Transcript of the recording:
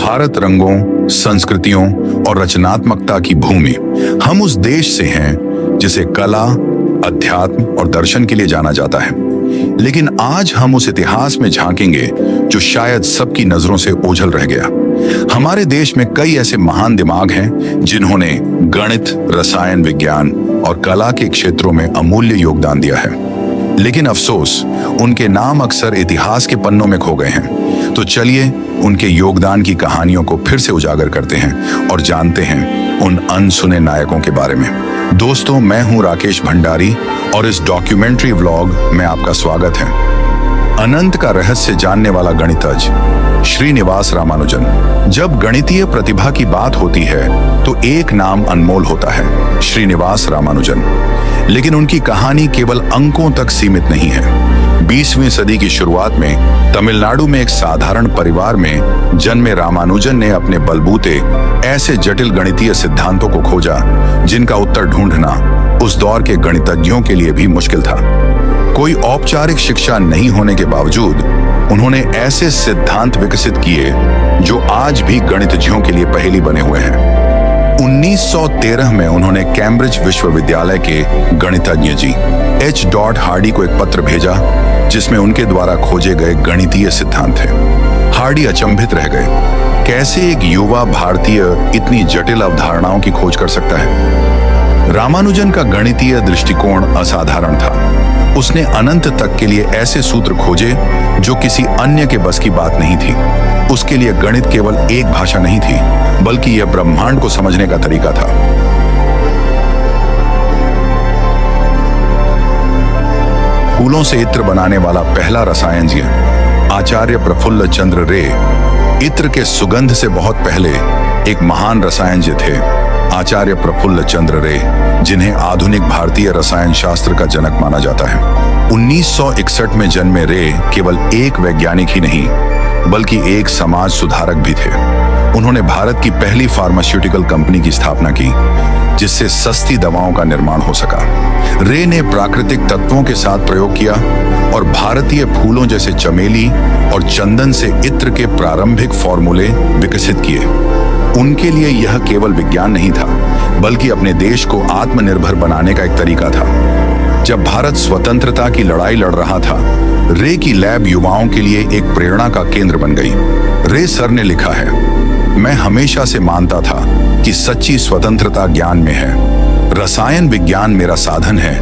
भारत रंगों, संस्कृतियों और रचनात्मकता की भूमि। हम उस देश से हैं जिसे कला, अध्यात्म और दर्शन के लिए जाना जाता है। लेकिन आज हम उस इतिहास में झांकेंगे जो शायद सबकी नजरों से ओझल रह गया। हमारे देश में कई ऐसे महान दिमाग हैं जिन्होंने गणित, रसायन विज्ञान और कला के क्षेत्रों में अमूल्य योगदान दिया है, लेकिन अफसोस उनके नाम अक्सर इतिहास के पन्नों में खो गए हैं। तो चलिए उनके योगदान की कहानियों को फिर से उजागर करते हैं और जानते हैं उन अनसुने नायकों के बारे में। दोस्तों, मैं हूं राकेश भंडारी और इस डॉक्यूमेंट्री व्लॉग में आपका स्वागत है। अनंत का रहस्य जानने वाला गणितज्ञ श्रीनिवास रामानुजन। जब गणितीय प्रतिभा की बात होती है तो एक नाम अनमोल होता है, श्रीनिवास रामानुजन। लेकिन उनकी कहानी केवल अंकों तक सीमित नहीं है। 20वीं सदी की शुरुआत में तमिलनाडु में एक साधारण परिवार में जन्मे रामानुजन ने अपने बलबूते ऐसे जटिल गणितीय सिद्धांतों को खोजा जिनका उत्तर ढूंढना उस दौर के गणितज्ञों के लिए भी मुश्किल था। कोई औपचारिक शिक्षा नहीं होने के बावजूद उन्होंने ऐसे सिद्धांत विकसित किए जो आज भी गणितज्ञों के लिए पहेली बने हुए हैं। 1913 में उन्होंने कैम्ब्रिज विश्वविद्यालय के गणितज्ञ जी H. हार्डी को एक पत्र भेजा जिसमें उनके द्वारा खोजे गए गणितीय सिद्धांत थे। हार्डी अचंभित रह गए, कैसे एक युवा भारतीय इतनी जटिल अवधारणाओं की खोज कर सकता है। रामानुजन का गणितीय दृष्टिकोण असाधारण था। उसने अनंत तक के लिए ऐसे सूत्र खोजे जो किसी अन्य के बस की बात नहीं थी। उसके लिए गणित केवल एक भाषा नहीं थी, बल्कि यह ब्रह्मांड को समझने का तरीका था। फूलों से इत्र बनाने वाला पहला रसायनज्ञ आचार्य प्रफुल्ल चंद्र रे इत्र के सुगंध से बहुत पहले एक महान रसायनज्ञ थे, आचार्य प्रफुल्ल चंद्र रे, जिन्हें आधुनिक भारतीय रसायन शास्त्र का जनक माना जाता है। 1961 में जन्मे रे केवल एक वैज्ञानिक ही नहीं बल्कि एक समाज सुधारक भी थे। उन्होंने भारत की पहली फार्मास्यूटिकल कंपनी की स्थापना की जिससे सस्ती दवाओं का निर्माण हो सका। रे ने प्राकृतिक तत्वों के साथ प्रयोग किया और भारतीय फूलों जैसे चमेली और चंदन से इत्र के प्रारंभिक फॉर्मूले विकसित किए। उनके लिए यह केवल विज्ञान नहीं था बल्कि अपने देश को आत्मनिर्भर बनाने का एक तरीका था। जब भारत स्वतंत्रता की लड़ाई लड़ रहा था, रे की लैब युवाओं के लिए एक प्रेरणा का केंद्र बन गई। रे सर ने लिखा है, मैं हमेशा से मानता था कि सच्ची स्वतंत्रता ज्ञान में है। रसायन विज्ञान मेरा साधन है